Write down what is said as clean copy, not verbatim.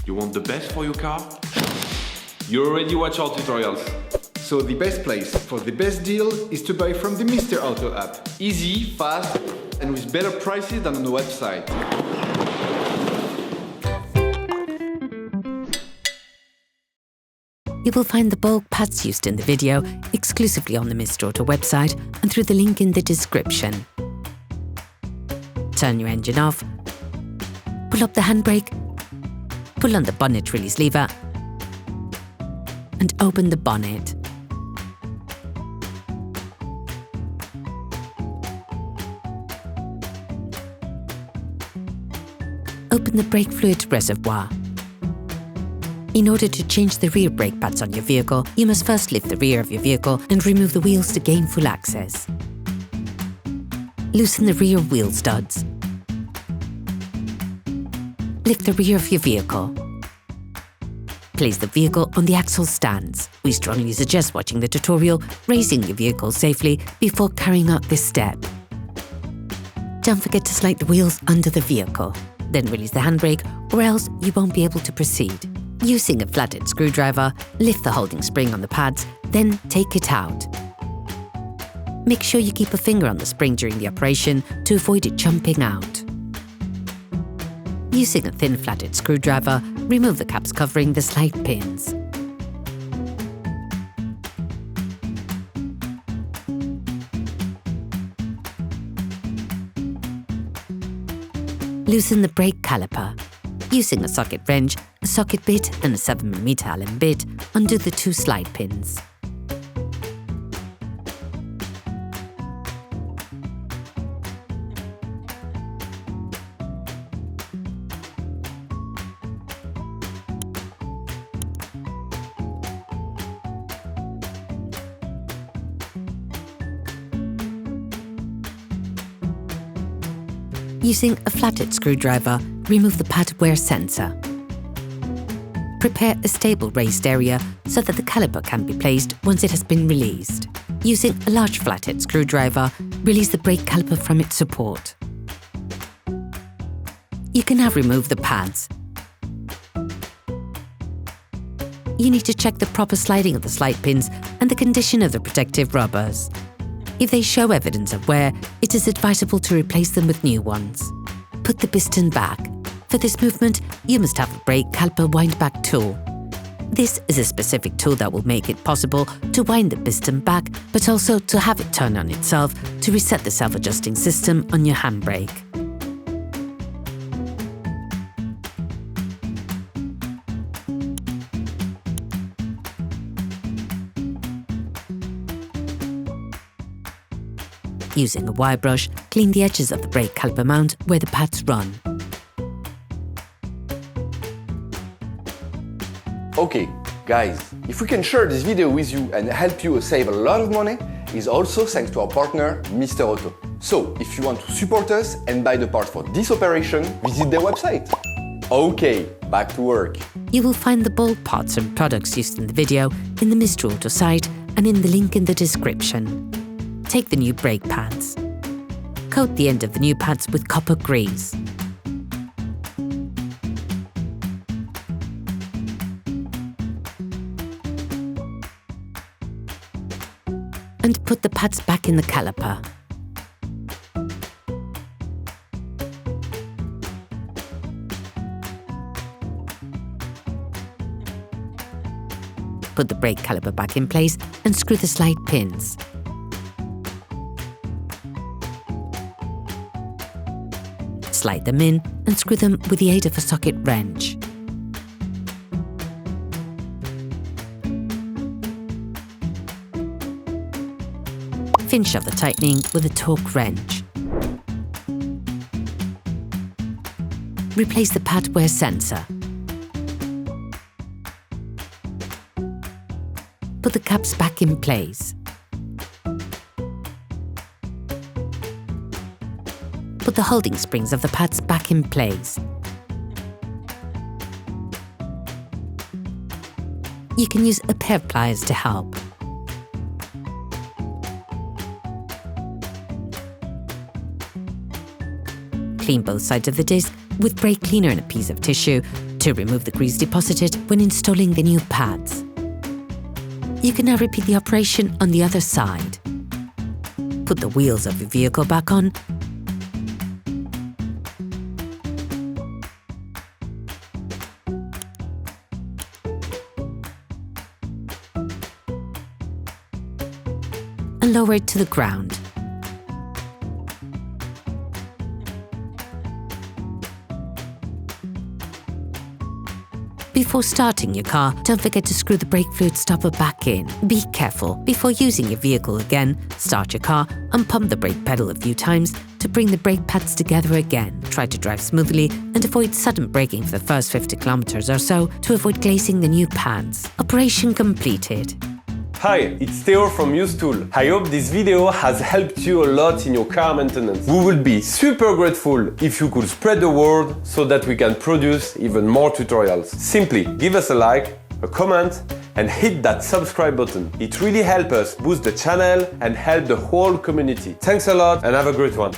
You want the best for your car? You already watch our tutorials. So the best place for the best deal is to buy from the Mr. Auto app. Easy, fast, and with better prices than on the website. You will find the bulk pads used in the video exclusively on the Mr. Auto website and through the link in the description. Turn your engine off, pull up the handbrake, pull on the bonnet release lever, and open the bonnet. Open the brake fluid reservoir. In order to change the rear brake pads on your vehicle, you must first lift the rear of your vehicle and remove the wheels to gain full access. Loosen the rear wheel studs. Lift the rear of your vehicle. Place the vehicle on the axle stands. We strongly suggest watching the tutorial, raising your vehicle safely before carrying out this step. Don't forget to slide the wheels under the vehicle. Then release the handbrake, or else you won't be able to proceed. Using a flathead screwdriver, lift the holding spring on the pads, then take it out. Make sure you keep a finger on the spring during the operation to avoid it jumping out. Using a thin flathead screwdriver, remove the caps covering the slide pins. Loosen the brake caliper. Using a socket wrench, a socket bit and a 7mm Allen bit, undo the two slide pins. Using a flathead screwdriver, remove the pad wear sensor. Prepare a stable raised area so that the caliper can be placed once it has been released. Using a large flathead screwdriver, release the brake caliper from its support. You can now remove the pads. You need to check the proper sliding of the slide pins and the condition of the protective rubbers. If they show evidence of wear, it is advisable to replace them with new ones. Put the piston back. For this movement, you must have a brake caliper windback tool. This is a specific tool that will make it possible to wind the piston back, but also to have it turn on itself to reset the self-adjusting system on your handbrake. Using a wire brush, clean the edges of the brake caliper mount where the pads run. Okay, guys, if we can share this video with you and help you save a lot of money, is also thanks to our partner, Mr. Auto. So, if you want to support us and buy the part for this operation, visit their website. Okay, back to work. You will find the bulk parts and products used in the video in the Mr. Auto site and in the link in the description. Take the new brake pads. Coat the end of the new pads with copper grease. And put the pads back in the caliper. Put the brake caliper back in place and screw the slide pins. Slide them in and screw them with the aid of a socket wrench. Finish off the tightening with a torque wrench. Replace the pad wear sensor. Put the caps back in place. Put the holding springs of the pads back in place. You can use a pair of pliers to help. Clean both sides of the disc with brake cleaner and a piece of tissue to remove the grease deposited when installing the new pads. You can now repeat the operation on the other side. Put the wheels of your vehicle back on and lower it to the ground. Before starting your car, don't forget to screw the brake fluid stopper back in. Be careful. Before using your vehicle again, start your car and pump the brake pedal a few times to bring the brake pads together again. Try to drive smoothly and avoid sudden braking for the first 50 kilometers or so to avoid glazing the new pads. Operation completed. Hi, it's Theo from UseTool. I hope this video has helped you a lot in your car maintenance. We would be super grateful if you could spread the word so that we can produce even more tutorials. Simply give us a like, a comment, and hit that subscribe button. It really helps us boost the channel and help the whole community. Thanks a lot and have a great one.